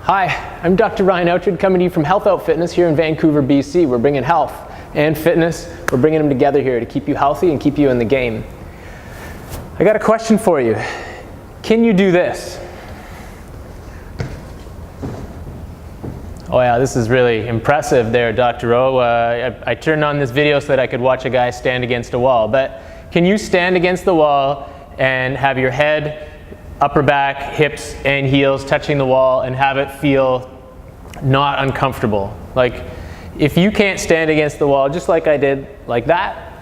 Hi, I'm Dr. Ryan Outred coming to you from HealthOut Fitness here in Vancouver, BC. We're bringing health and fitness. We're bringing them together here to keep you healthy and keep you in the game. I got a question for you. Can you do this? Oh yeah, this is really impressive there, Dr. O. I turned on this video so that I could watch a guy stand against a wall. But can you stand against the wall and have your head, upper back, hips, and heels touching the wall and have it feel not uncomfortable? Like, if you can't stand against the wall, just like I did, like that,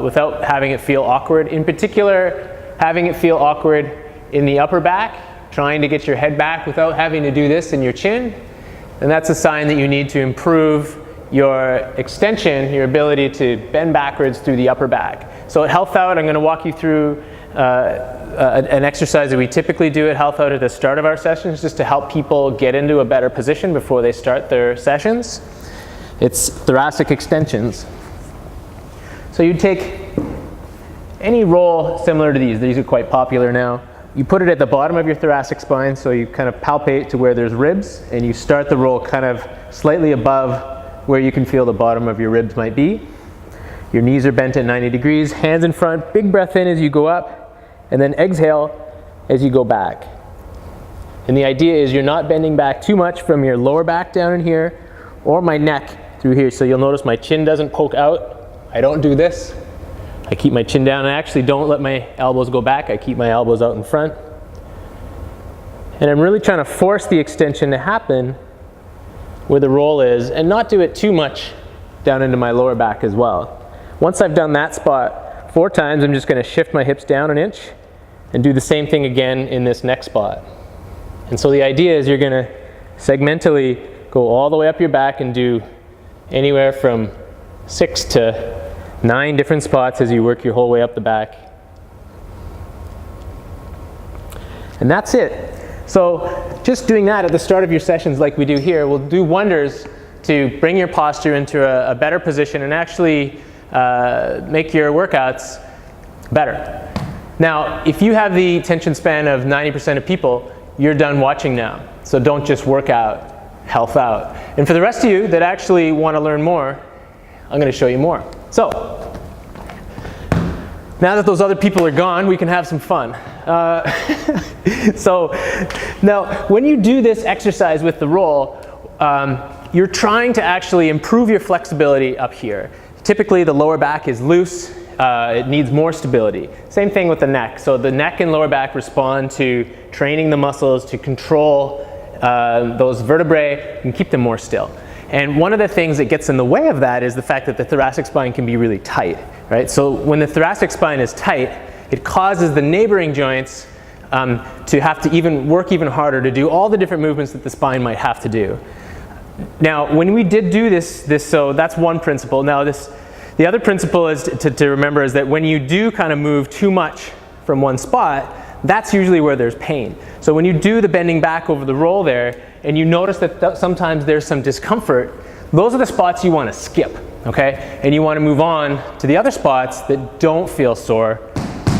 without having it feel awkward, in particular, having it feel awkward in the upper back, trying to get your head back without having to do this in your chin, then that's a sign that you need to improve your extension, your ability to bend backwards through the upper back. So at HealthOut, I'm going to walk you through an exercise that we typically do at HealthOut at the start of our sessions, just to help people get into a better position before they start their sessions. It's thoracic extensions. So you take any roll similar to these. These are quite popular now. You put it at the bottom of your thoracic spine, so you kind of palpate to where there's ribs, and you start the roll kind of slightly above where you can feel the bottom of your ribs might be. Your knees are bent at 90 degrees, hands in front, big breath in as you go up, and then exhale as you go back. And the idea is you're not bending back too much from your lower back down in here or my neck through here. So you'll notice my chin doesn't poke out. I don't do this. I keep my chin down. I actually don't let my elbows go back. I keep my elbows out in front. And I'm really trying to force the extension to happen where the roll is and not do it too much down into my lower back as well. Once I've done that spot 4 times, I'm just going to shift my hips down an inch and do the same thing again in this next spot. And so the idea is you're going to segmentally go all the way up your back and do anywhere from 6 to 9 different spots as you work your whole way up the back. And that's it. So just doing that at the start of your sessions like we do here will do wonders to bring your posture into a better position and actually make your workouts better. Now, if you have the attention span of 90% of people, you're done watching now. So don't just work out, health out. And for the rest of you that actually want to learn more, I'm going to show you more. So, now that those other people are gone, we can have some fun. So, now when you do this exercise with the roll, you're trying to actually improve your flexibility up here. Typically, the lower back is loose. It needs more stability. Same thing with the neck. So the neck and lower back respond to training the muscles to control those vertebrae and keep them more still. And one of the things that gets in the way of that is the fact that the thoracic spine can be really tight, right? So when the thoracic spine is tight, it causes the neighboring joints to have to work even harder to do all the different movements that the spine might have to do. Now, when we did do this, so that's one principle. Now, the other principle is to remember is that when you do kind of move too much from one spot, that's usually where there's pain. So when you do the bending back over the roll there, and you notice that sometimes there's some discomfort, those are the spots you want to skip, okay? And you want to move on to the other spots that don't feel sore.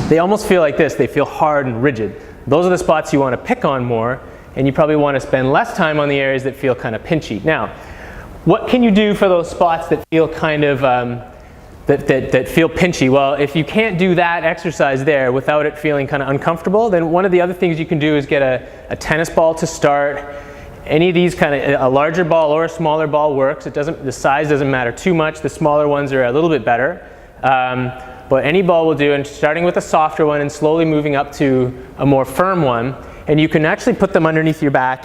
They almost feel like this. They feel hard and rigid. Those are the spots you want to pick on more, and you probably want to spend less time on the areas that feel kind of pinchy. Now, what can you do for those spots that feel kind of that feel pinchy? Well, if you can't do that exercise there without it feeling kind of uncomfortable, then one of the other things you can do is get a tennis ball to start. Any of these kind of, a larger ball or a smaller ball works. The size doesn't matter too much. The smaller ones are a little bit better. But any ball will do, and starting with a softer one and slowly moving up to a more firm one. And you can actually put them underneath your back,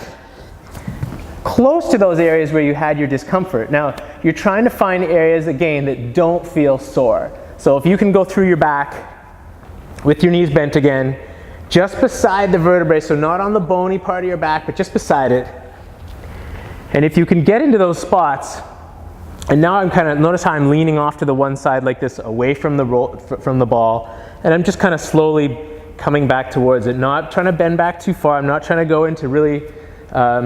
close to those areas where you had your discomfort. Now, you're trying to find areas, again, that don't feel sore. So if you can go through your back with your knees bent again, just beside the vertebrae, so not on the bony part of your back, but just beside it. And if you can get into those spots, and now I'm kind of, notice how I'm leaning off to the one side like this, away from the ball, and I'm just kind of slowly coming back towards it, not trying to bend back too far. I'm not trying to go into really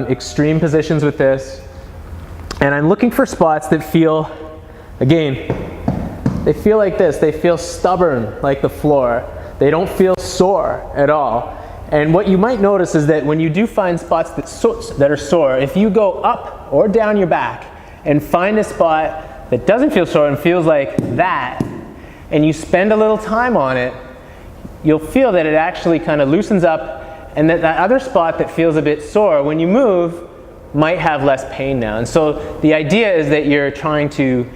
extreme positions with this. And I'm looking for spots that feel, again, they feel like this. They feel stubborn like the floor. They don't feel sore at all. And what you might notice is that when you do find spots that are sore, if you go up or down your back and find a spot that doesn't feel sore and feels like that, and you spend a little time on it, you'll feel that it actually kind of loosens up, and that other spot that feels a bit sore, when you move, might have less pain now. And so the idea is that you're trying to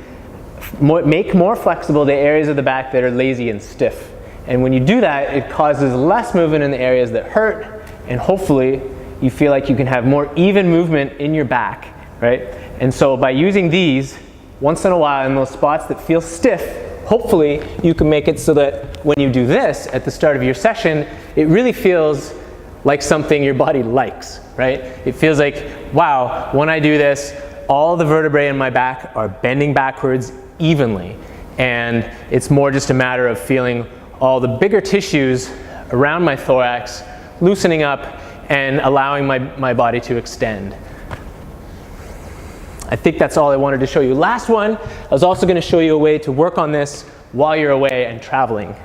make more flexible the areas of the back that are lazy and stiff. And when you do that, it causes less movement in the areas that hurt, and hopefully you feel like you can have more even movement in your back, right? And so by using these once in a while in those spots that feel stiff, hopefully you can make it so that when you do this at the start of your session, it really feels like something your body likes, right? It feels like, wow, when I do this, all the vertebrae in my back are bending backwards evenly. And it's more just a matter of feeling all the bigger tissues around my thorax loosening up and allowing my body to extend. I think that's all I wanted to show you. Last one, I was also going to show you a way to work on this while you're away and traveling.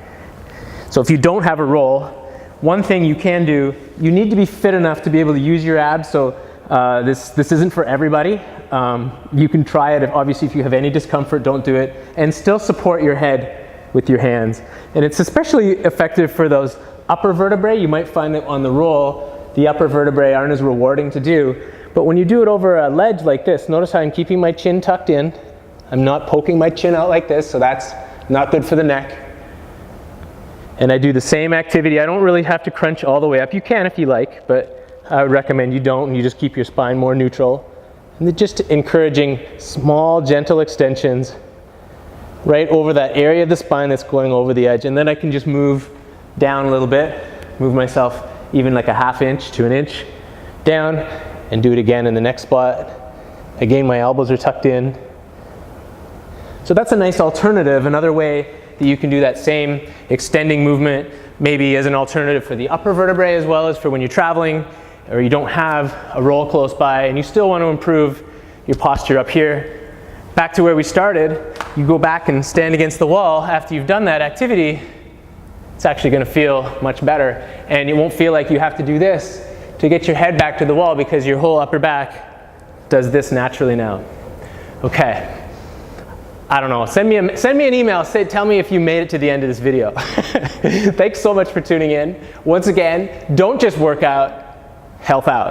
So if you don't have a roll, one thing you can do, you need to be fit enough to be able to use your abs. So this isn't for everybody. You can try it. Obviously, if you have any discomfort, don't do it. And still support your head with your hands. And it's especially effective for those upper vertebrae. You might find that on the roll, the upper vertebrae aren't as rewarding to do. But when you do it over a ledge like this, notice how I'm keeping my chin tucked in. I'm not poking my chin out like this, so that's not good for the neck. And I do the same activity. I don't really have to crunch all the way up. You can if you like, but I would recommend you don't, and you just keep your spine more neutral. And then just encouraging small, gentle extensions right over that area of the spine that's going over the edge. And then I can just move down a little bit, move myself even like a ½ inch to an inch down, and do it again in the next spot. Again, my elbows are tucked in. So that's a nice alternative, another way that you can do that same extending movement, maybe as an alternative for the upper vertebrae as well as for when you're traveling or you don't have a roll close by and you still want to improve your posture up here. Back to where we started, you go back and stand against the wall after you've done that activity. It's actually going to feel much better, and it won't feel like you have to do this to get your head back to the wall because your whole upper back does this naturally now. Okay. I don't know, send me an email, tell me if you made it to the end of this video. Thanks so much for tuning in. Once again, don't just work out, health out.